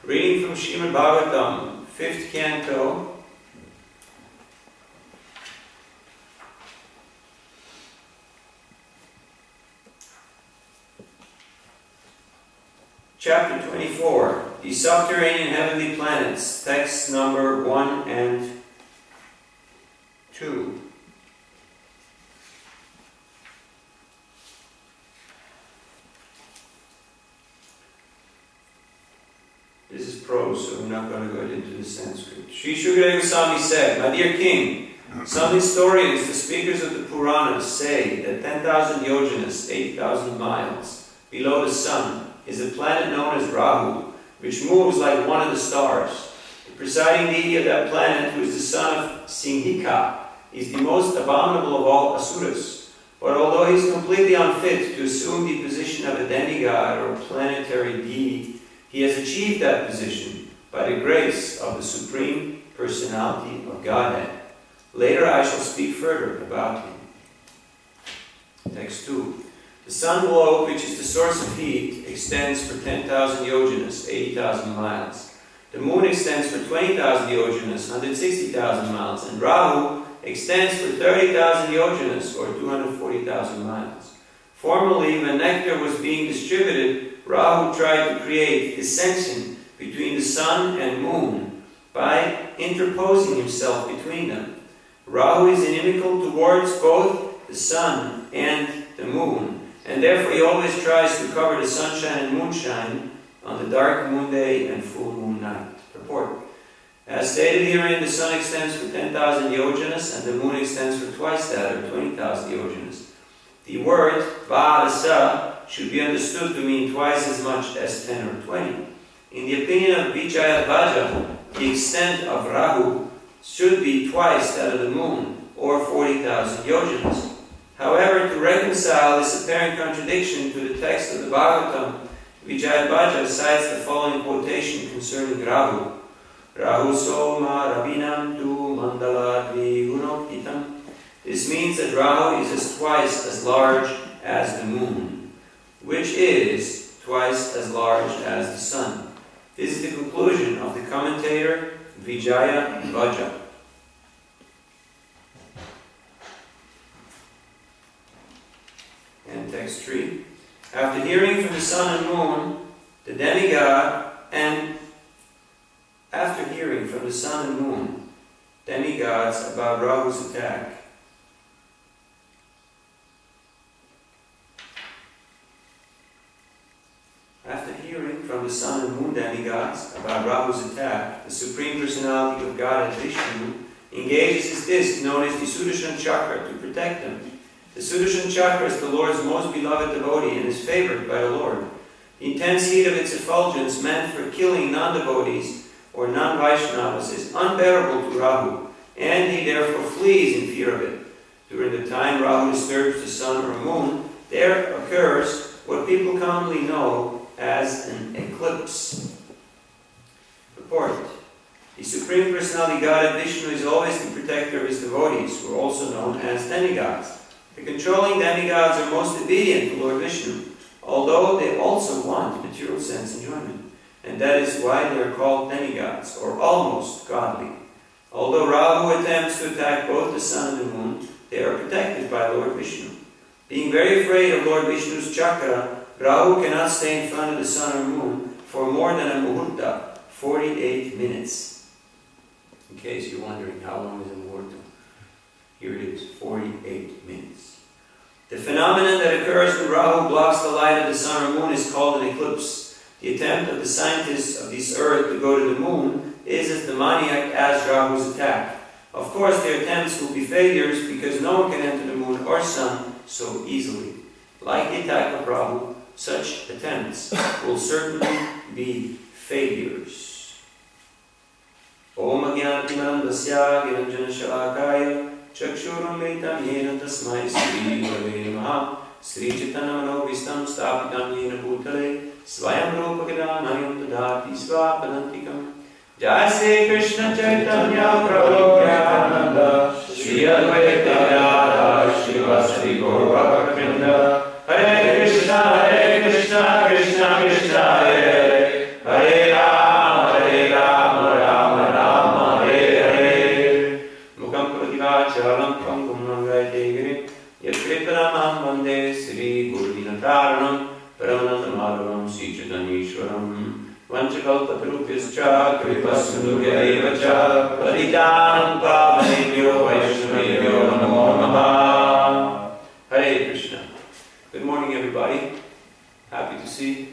Reading from Srimad Bhagavatam, 5th canto, chapter 24, the subterranean heavenly planets, text number 1 and 2. This is prose, so we're not going to go into the Sanskrit. Sri Shukadeva Goswami said, "My dear king, some historians, the speakers of the Puranas, say that 10,000 yojanas, 8,000 miles, below the sun is a planet known as Rahu, which moves like one of the stars. The presiding deity of that planet, who is the son of Singhika, is the most abominable of all asuras. But although he is completely unfit to assume the position of a demigod or planetary deity, he has achieved that position by the grace of the Supreme Personality of Godhead. Later I shall speak further about him." Text 2. The sun globe, which is the source of heat, extends for 10,000 yojanas, 80,000 miles. The moon extends for 20,000 yojanas, 160,000 miles, and Rahu extends for 30,000 yojanas, or 240,000 miles. Formerly, when nectar was being distributed, Rahu tried to create dissension between the sun and moon by interposing himself between them. Rahu is inimical towards both the sun and the moon, and therefore he always tries to cover the sunshine and moonshine on the dark moon day and full moon night. Purport. As stated herein, the sun extends for 10,000 yojanas and the moon extends for twice that, or 20,000 yojanas. The word Vādasa should be understood to mean twice as much as 10 or 20. In the opinion of Vijayadvaja, the extent of Rahu should be twice that of the moon, or 40,000 yojanas. However, to reconcile this apparent contradiction to the text of the Bhagavatam, Vijayadvaja cites the following quotation concerning Rahu. Rahu soma rabinam tu mandala dvigunokitam. This means that Rahu is twice as large as the moon, which is twice as large as the sun. This is the conclusion of the commentator Vijayadvaja. And text 3. After hearing from the sun and moon, the demigod, demigods about Rahu's attack, the Sun and Moon demigods about Rahu's attack, the Supreme Personality of Godhead Vishnu, engages his disc known as the Sudarshan Chakra to protect them. The Sudarshan Chakra is the Lord's most beloved devotee and is favored by the Lord. The intense heat of its effulgence meant for killing non-devotees or non-Vaishnavas is unbearable to Rahu, and he therefore flees in fear of it. During the time Rahu disturbs the sun or moon, there occurs what people commonly know as an eclipse. Purport. The Supreme Personality Godhead Vishnu is always the protector of his devotees, who are also known as demigods. The controlling demigods are most obedient to Lord Vishnu, although they also want material sense enjoyment, and that is why they are called demigods, or almost godly. Although Rahu attempts to attack both the sun and the moon, they are protected by Lord Vishnu. Being very afraid of Lord Vishnu's chakra, Rahu cannot stay in front of the sun or moon for more than a muhurta, 48 minutes. In case you're wondering how long is a muhurta, here it is, 48 minutes. The phenomenon that occurs when Rahu blocks the light of the sun or moon is called an eclipse. The attempt of the scientists of this earth to go to the moon is as demoniac as Rahu's attack. Of course, their attempts will be failures because no one can enter the moon or sun so easily. Like the attack of Rahu, such attempts will certainly be failures. Om Ajnanatimandasya Giranjana Shalakaya Chakshuram Vetam Yena Tasmai Sri Gurave Namaha Sri Chaitanya Manovistam Stapitam Yena Bhutale Swayam Rupa Giranayam Tadati Svapadantikam Jai Sri Krishna Chaitanya Prabhu Nityananda Shri Advaita Gadadhar Srivasadi Gaura-Bhakta-Vrinda Hare Krishna Krishna Krishna Hare Hare Hare Rama Rama Hare Hare Mukam Pradivāchalam Pangum Nangayate Yat Kripanamam Vande Sri Gurudinataranam Paramanatamadhavam Sri Chaitanyeshwaram Vanchakalpatarupyascha Kripasunduryadevacha Paritanam Pavanebhyo Vaishnavebhyo Namo Namaha. Hare Krishna. Good morning, everybody. Happy to see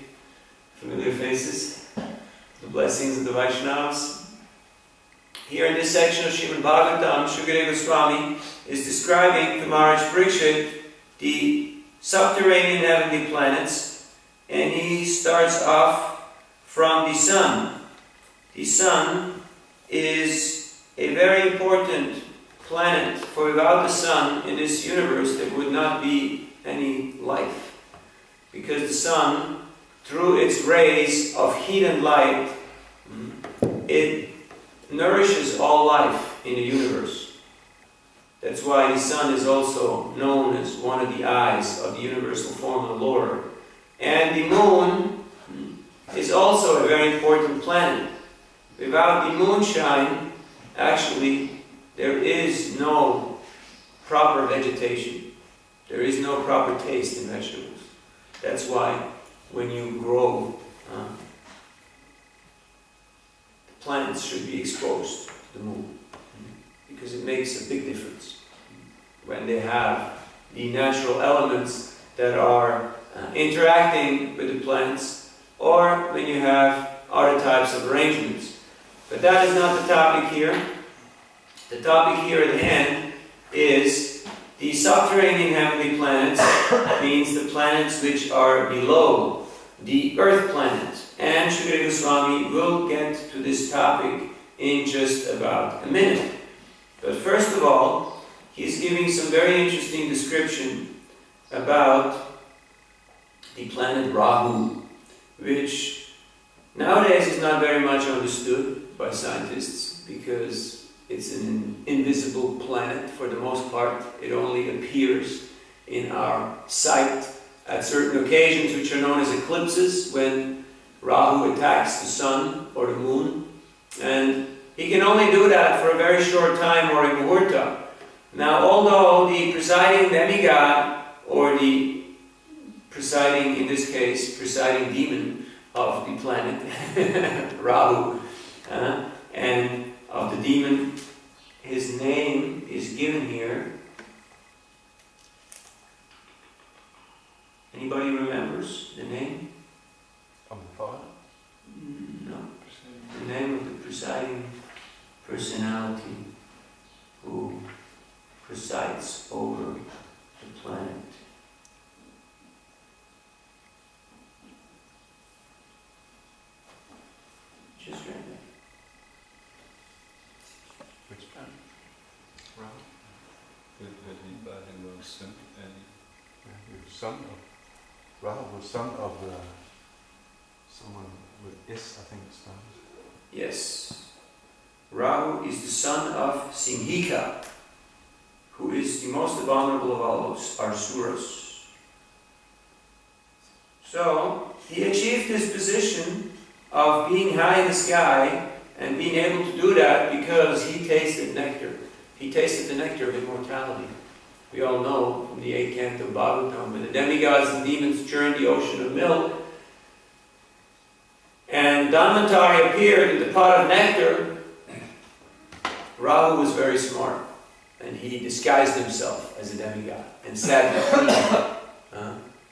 familiar faces. The blessings of the Vaishnavas. Here in this section of Srimad Bhagavatam, Shukadeva Goswami is describing to Maharaj Parikshit the subterranean heavenly planets, and he starts off from the sun. The sun is a very important planet, for without the sun in this universe there would not be any life. Because the sun, through its rays of heat and light, it nourishes all life in the universe. That's why the sun is also known as one of the eyes of the universal form of the Lord. And the moon is also a very important planet. Without the moonshine, actually, there is no proper vegetation. There is no proper taste in vegetables. That's why when you grow, the plants should be exposed to the moon, because it makes a big difference when they have the natural elements that are interacting with the plants, or when you have other types of arrangements. But that is not the topic here. The topic here at hand is the subterranean heavenly planets, means the planets which are below the earth planet. And Shukadeva Goswami will get to this topic in just about a minute. But first of all, he's giving some very interesting description about the planet Rahu, which nowadays is not very much understood by scientists because it's an invisible planet for the most part. It only appears in our sight at certain occasions, which are known as eclipses, when Rahu attacks the sun or the moon. And he can only do that for a very short time or a muhurta. Now, although the presiding demigod, or the presiding, in this case, presiding demon of the planet, Rahu, and of the demon, his name is given here. Anybody remembers the name? Of the father? No. The name of the presiding person personality who presides over the planet. Just read that. Which planet? Rahu. Son of Rahu was son of someone with S, I think it starts. Yes. Rahu is the son of Simhika, who is the most abominable of all those Asuras. So, he achieved this position of being high in the sky and being able to do that because he tasted nectar. He tasted the nectar of immortality. We all know from the 8th canto of Bhagavatam, when the demigods and demons churned the ocean of milk, and Dhanvantari appeared in the pot of nectar, Rahu was very smart, and he disguised himself as a demigod and sat between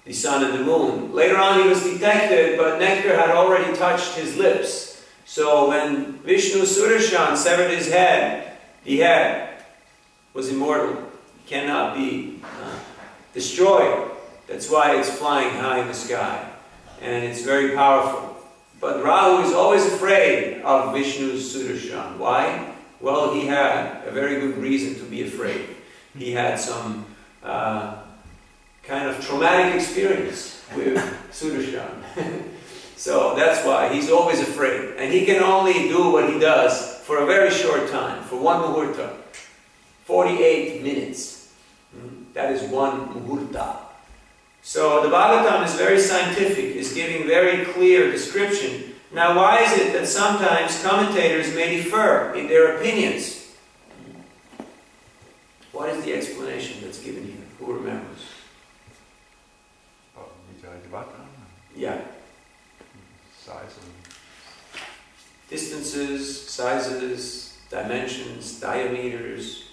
the sun and the moon. Later on he was detected, but nectar had already touched his lips. So when Vishnu Sudarshan severed his head, the head was immortal. It cannot be destroyed. That's why it's flying high in the sky. And it's very powerful. But Rahu is always afraid of Vishnu's Sudarshan. Why? Well, he had a very good reason to be afraid. He had some kind of traumatic experience with Sudarshan. So that's why he's always afraid. And he can only do what he does for a very short time, for one muhurta. 48 minutes. That is one muhurta. So the Bhagavatam is very scientific, is giving very clear description. Now why is it that sometimes commentators may differ in their opinions? What is the explanation that's given here? Who remembers? Oh, yeah. Size and distances, sizes, dimensions, diameters.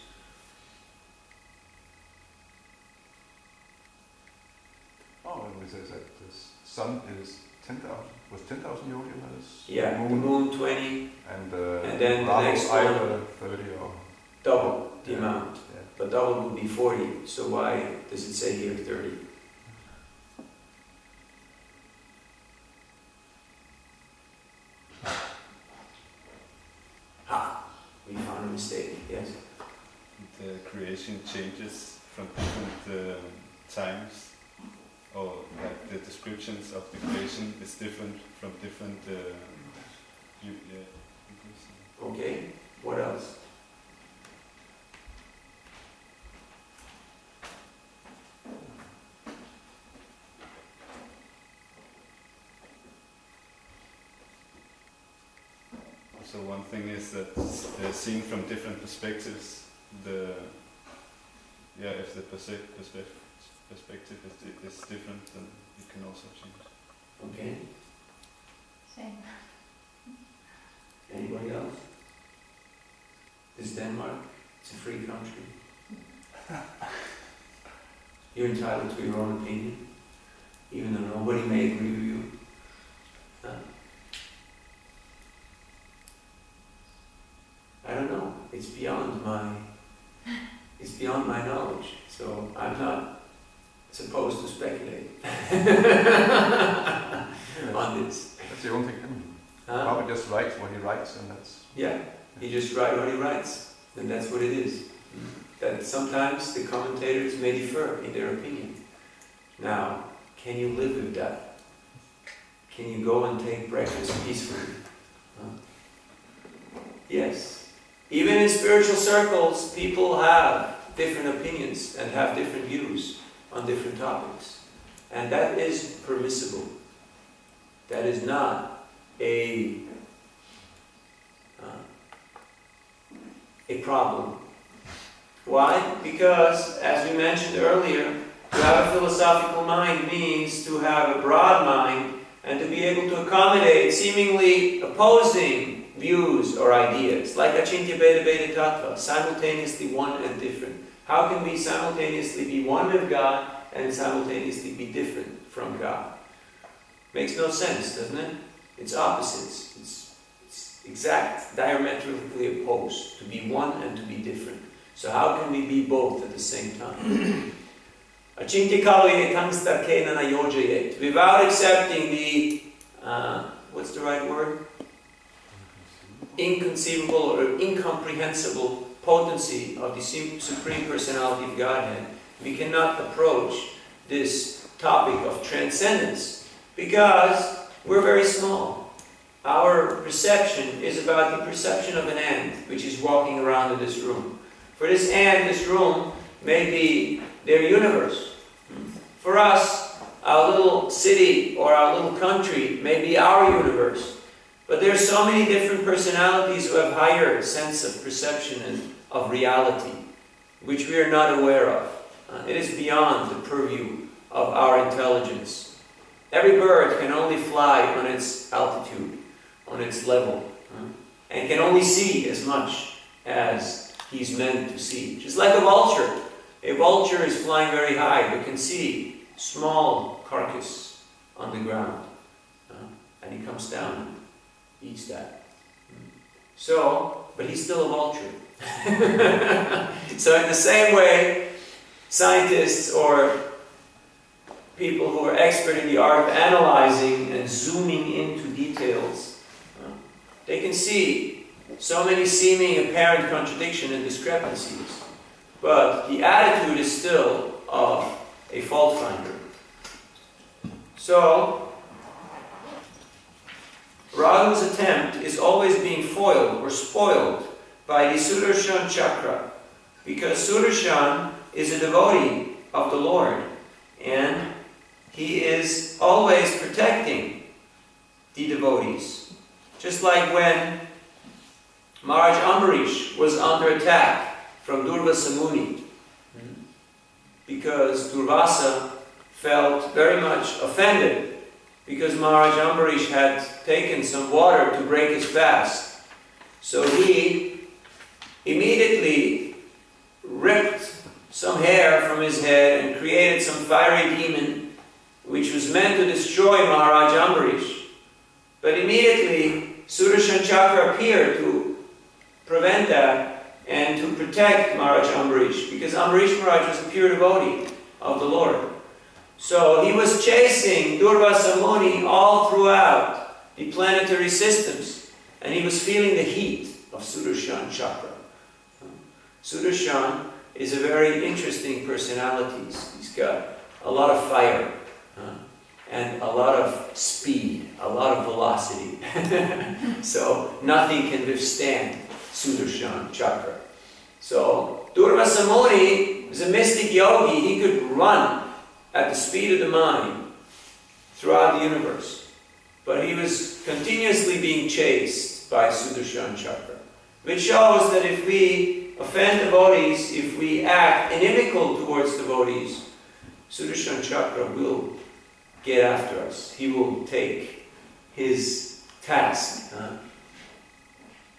Oh, and it says that the sun is 10,000. Was 10,000 yoginas? Yeah, the moon 20, and then the next one 30 or double the amount. Yeah. But double would be 40. So why does it say here 30? We found a mistake. Yes. The creation changes from different times, or like the descriptions of the creation is different from different. Okay. What else? So one thing is that seen from different perspectives, if the perspective is different, then it can also change. Okay. Same. Anybody else? Is Denmark? It's a free country. You're entitled to your own opinion, even though nobody may agree with you. I don't know. It's beyond my knowledge. So I'm not supposed to speculate on this. That's the only thing. Probably just writes what he writes, and that's. Yeah, he just writes what he writes, and that's what it is. That sometimes the commentators may differ in their opinion. Now, can you live with that? Can you go and take breakfast peacefully? Yes. Even in spiritual circles, people have different opinions and have different views on different topics. And that is permissible. That is not a problem. Why? Because, as we mentioned earlier, to have a philosophical mind means to have a broad mind and to be able to accommodate seemingly opposing views or ideas, like Achintya Bheda Bheda Tattva, simultaneously one and different. How can we simultaneously be one with God and simultaneously be different from God? Makes no sense, doesn't it? It's opposites. It's exact diametrically opposed, to be one and to be different. So how can we be both at the same time? Without accepting the, what's the right word? Inconceivable or incomprehensible potency of the Supreme Personality of Godhead, we cannot approach this topic of transcendence because we're very small. Our perception is about the perception of an ant which is walking around in this room. For this ant, this room may be their universe. For us, our little city or our little country may be our universe. But there are so many different personalities who have higher sense of perception and of reality, which we are not aware of. It is beyond the purview of our intelligence. Every bird can only fly on its altitude, on its level, and can only see as much as he's meant to see. Just like a vulture. A vulture is flying very high, but can see small carcass on the ground. And he comes down and eats that. So, but he's still a vulture. So in the same way, scientists or people who are expert in the art of analyzing and zooming into details, they can see so many seeming apparent contradictions and discrepancies. But the attitude is still of a fault finder. So, Rahu's attempt is always being foiled or spoiled by the Sudarshan chakra, because Sudarshan is a devotee of the Lord, and he is always protecting the devotees. Just like when Maharaj Ambarish was under attack from Durvasa Muni, because Durvasa felt very much offended because Maharaj Ambarish had taken some water to break his fast. So he immediately ripped some hair from his head and created some fiery demon which was meant to destroy Maharaj Ambarish. But immediately Sudarshan Chakra appeared to prevent that and to protect Maharaj Ambarish, because Ambarish Maharaj was a pure devotee of the Lord. So he was chasing Durvasa Muni all throughout the planetary systems, and he was feeling the heat of Sudarshan Chakra. Sudarshan is a very interesting personality. He's got a lot of fire and a lot of speed, a lot of velocity. So nothing can withstand Sudarshan Chakra. So Durvasa Muni was a mystic yogi. He could run at the speed of the mind throughout the universe. But he was continuously being chased by Sudarshan Chakra, which shows that if we offend devotees, if we act inimical towards devotees, Sudarshan Chakra will get after us. He will take his task.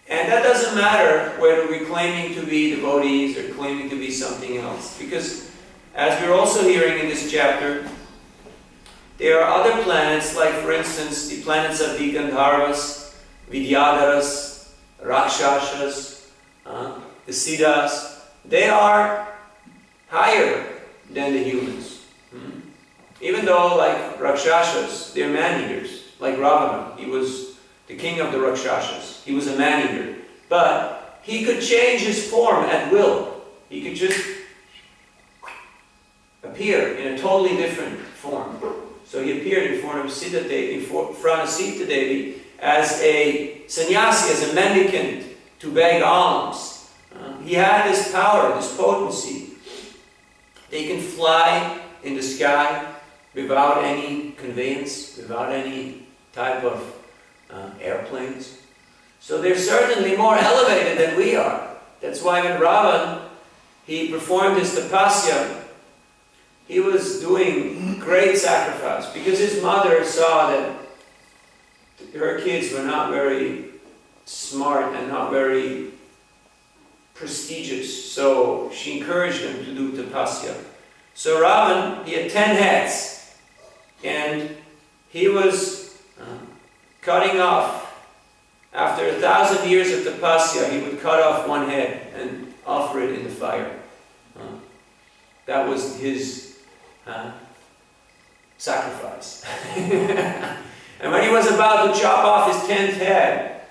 And that doesn't matter whether we're claiming to be devotees or claiming to be something else, because as we're also hearing in this chapter, there are other planets, like for instance the planets of the Gandharvas, Vidyadharas, Rakshasas, the Siddhas. They are higher than the humans. Even though, like Rakshasas, they're man-eaters. Like Ravana, he was the king of the Rakshasas. He was a man-eater. But he could change his form at will. He could just appear in a totally different form. So he appeared in front of Sita Devi as a sannyasi, as a mendicant, to beg alms. He had this power, this potency. They can fly in the sky without any conveyance, without any type of airplanes. So they're certainly more elevated than we are. That's why when Ravan, he performed his tapasya, he was doing great sacrifice, because his mother saw that her kids were not very smart and not very prestigious. So she encouraged him to do tapasya. So Ravan, he had 10 heads, and he was cutting off after 1,000 years of tapasya, he would cut off one head and offer it in the fire. That was his sacrifice. And when he was about to chop off his 10th head,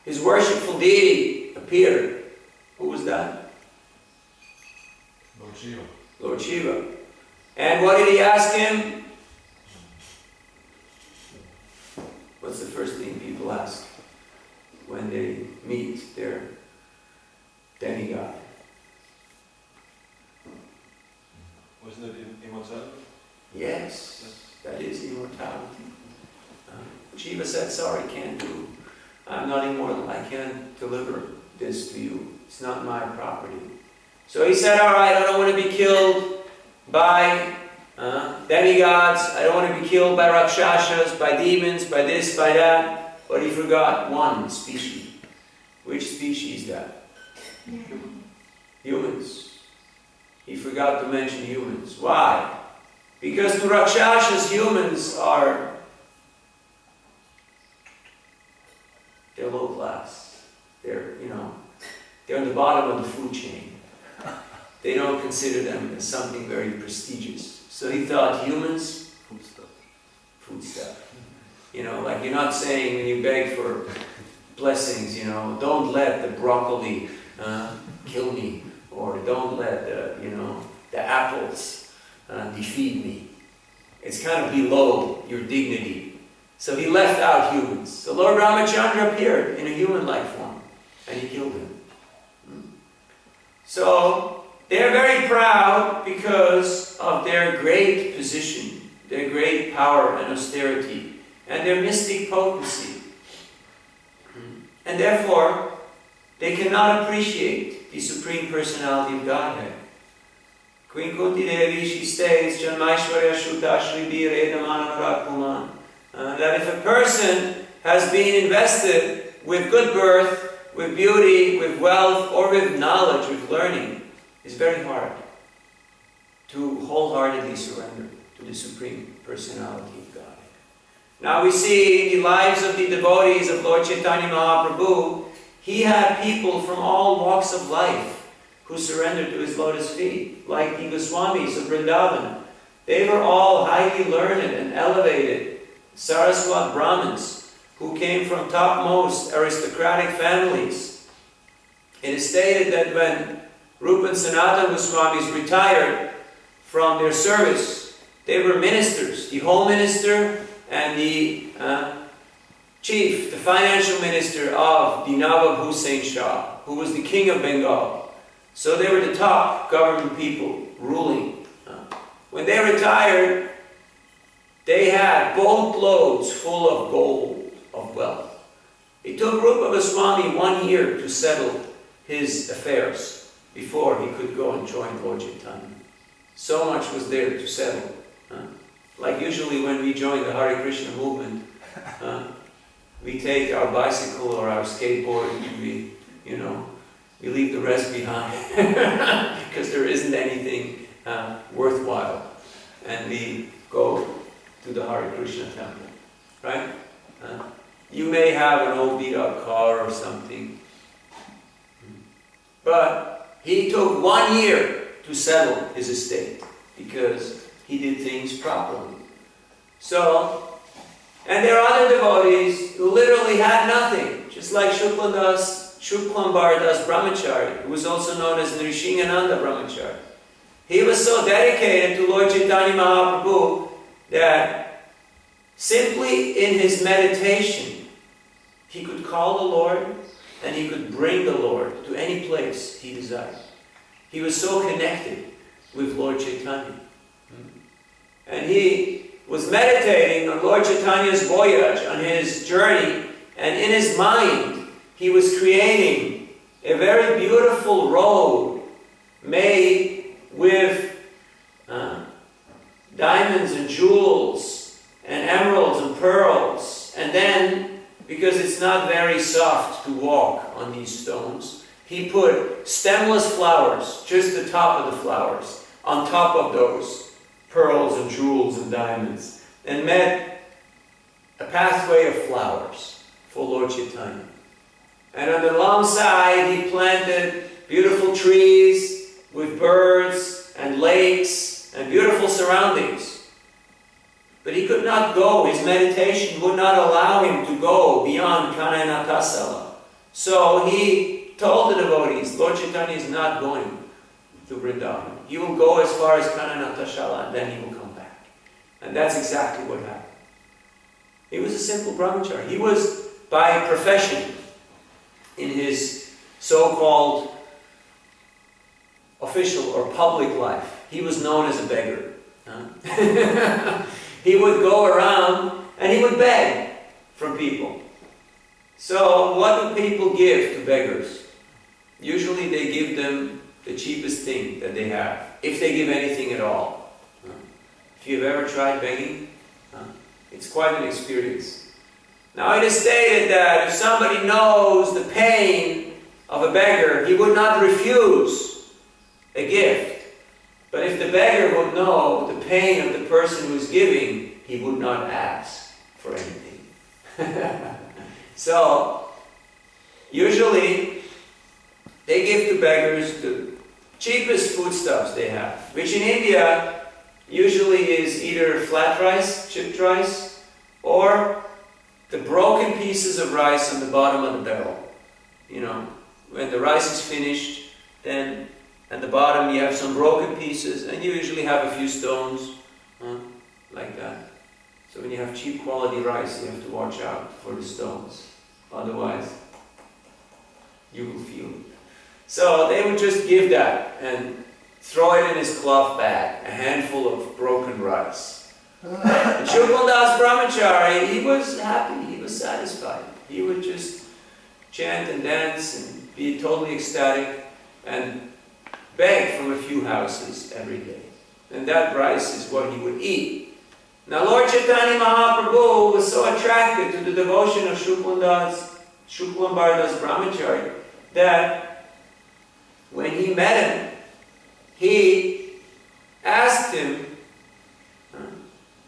his worshipful deity appeared. Who was that? Lord Shiva. Lord Shiva. And what did he ask him? What's the first thing people ask when they meet their demigod? Wasn't it immortality? Yes, that is immortality. Shiva said, sorry, can't do. I'm not immortal. I can't deliver this to you. It's not my property. So he said, all right, I don't want to be killed by demigods. I don't want to be killed by rakshasas, by demons, by this, by that. But he forgot one species. Which species is that? Humans. He forgot to mention humans. Why? Because to rakshasas, humans are they're low class. They're in the bottom of the food chain. They don't consider them as something very prestigious. So he thought humans, food stuff. Like you're not saying when you beg for blessings, don't let the broccoli kill me, or don't let the apples defeat me. It's kind of below your dignity. So he left out humans. So Lord Ramachandra appeared in a human-like form, and he killed him. So they're very proud because of their great position, their great power and austerity, and their mystic potency. And therefore, they cannot appreciate the Supreme Personality of Godhead. Queen Kunti Devi, she states, Janmaishwarya Shuta Shri Edamanaratpuman, that if a person has been invested with good birth, with beauty, with wealth, or with knowledge, with learning, it's very hard to wholeheartedly surrender to the Supreme Personality of God. Now we see in the lives of the devotees of Lord Chaitanya Mahaprabhu, he had people from all walks of life who surrendered to his lotus feet, like the Goswamis of Vrindavan. They were all highly learned and elevated Saraswat Brahmins who came from topmost aristocratic families. It is stated that when Rupa and Sanatana Goswamis retired from their service, they were ministers, the home minister and the chief, the financial minister of the Nawab Hussain Shah, who was the king of Bengal. So they were the top government people ruling. When they retired, they had boatloads full of gold, of wealth. It took Rupa Goswami 1 year to settle his affairs before he could go and join Lord Chaitanya. So much was there to settle. Like usually when we join the Hare Krishna movement, we take our bicycle or our skateboard and we leave the rest behind because there isn't anything worthwhile, and we go to the Hare Krishna temple, right? You may have an old beat-up car or something, but he took 1 year to settle his estate because he did things properly. So, and there are other devotees who literally had nothing, just like Shuklambar Das Brahmachari, who was also known as Nrishingananda Brahmachari. He was so dedicated to Lord Chaitanya Mahaprabhu that simply in his meditation, he could call the Lord and he could bring the Lord to any place he desired. He was so connected with Lord Chaitanya. And he was meditating on Lord Chaitanya's voyage, on his journey, and in his mind, he was creating a very beautiful road made with diamonds and jewels and emeralds and pearls. And then, because it's not very soft to walk on these stones, he put stemless flowers, just the top of the flowers, on top of those pearls and jewels and diamonds, and made a pathway of flowers for Lord Chaitanya. And on the long side, he planted beautiful trees with birds and lakes and beautiful surroundings. But he could not go, his meditation would not allow him to go beyond Kananatasala. So he told the devotees, Lord Chaitanya is not going to Vrindavan. He will go as far as Kananatasala and then he will come back. And that's exactly what happened. He was a simple brahmachari. He was, by profession, in his so-called official or public life, he was known as a beggar. He would go around and he would beg from people. So what do people give to beggars? Usually they give them the cheapest thing that they have, if they give anything at all. If you've ever tried begging, it's quite an experience. Now it is stated that if somebody knows the pain of a beggar, he would not refuse a gift. But if the beggar would know the pain of the person who is giving, he would not ask for anything. So, usually, they give to beggars the cheapest foodstuffs they have, which in India usually is either flat rice, chipped rice, or the broken pieces of rice on the bottom of the barrel. You know, when the rice is finished, then at the bottom you have some broken pieces, and you usually have a few stones, like that. So when you have cheap quality rice, you have to watch out for the stones. Otherwise, you will feel it. So they would just give that and throw it in his cloth bag, a handful of broken rice. And Shuklandas Brahmachari, he was happy, he was satisfied. He would just chant and dance and be totally ecstatic and beg from a few houses every day. And that rice is what he would eat. Now Lord Chaitanya Mahaprabhu was so attracted to the devotion of Shuklandas Brahmachari that when he met him, he asked him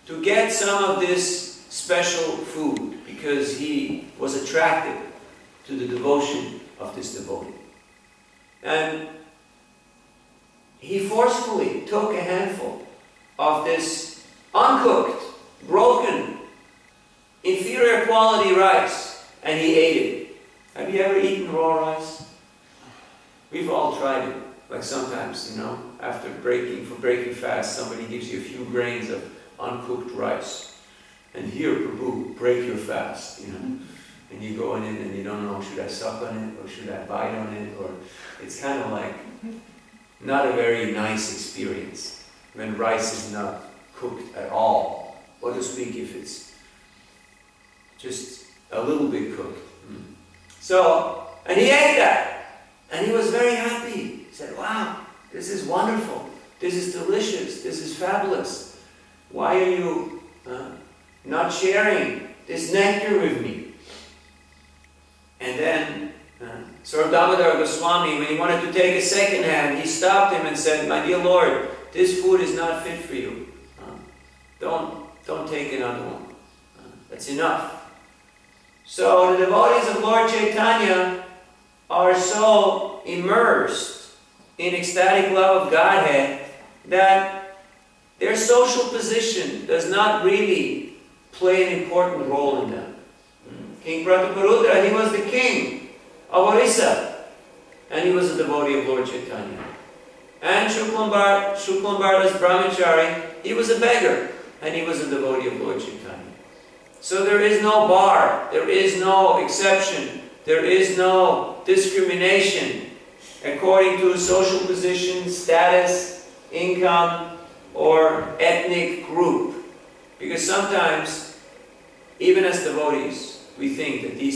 to get some of this special food because he was attracted to the devotion of this devotee. And he forcefully took a handful of this uncooked, broken, inferior quality rice and he ate it. Have you ever eaten raw rice? We've all tried it. Like sometimes, you know, after breaking fast, somebody gives you a few grains of uncooked rice. And here, Prabhu, break your fast, you know. And you go in and you don't know, should I suck on it or should I bite on it? Or it's kind of like not a very nice experience when rice is not cooked at all. Or to speak if it's just a little bit cooked. So, and he ate that. And he was very happy. He said, wow, this is wonderful. This is delicious. This is fabulous. Why are you not sharing this nectar with me? And then Sri Damodar Goswami, when he wanted to take a second hand, he stopped him and said, my dear Lord, this food is not fit for you. Don't take another one. That's enough. So the devotees of Lord Chaitanya are so immersed in ecstatic love of Godhead that their social position does not really play an important role in them. King Prataparudra, he was the king of Orissa, and he was a devotee of Lord Chaitanya. And Shuklambardas Brahmachari, he was a beggar, and he was a devotee of Lord Chaitanya. So there is no bar, there is no exception, there is no discrimination according to social position, status, income, or ethnic group. Because sometimes, even as devotees, we think that these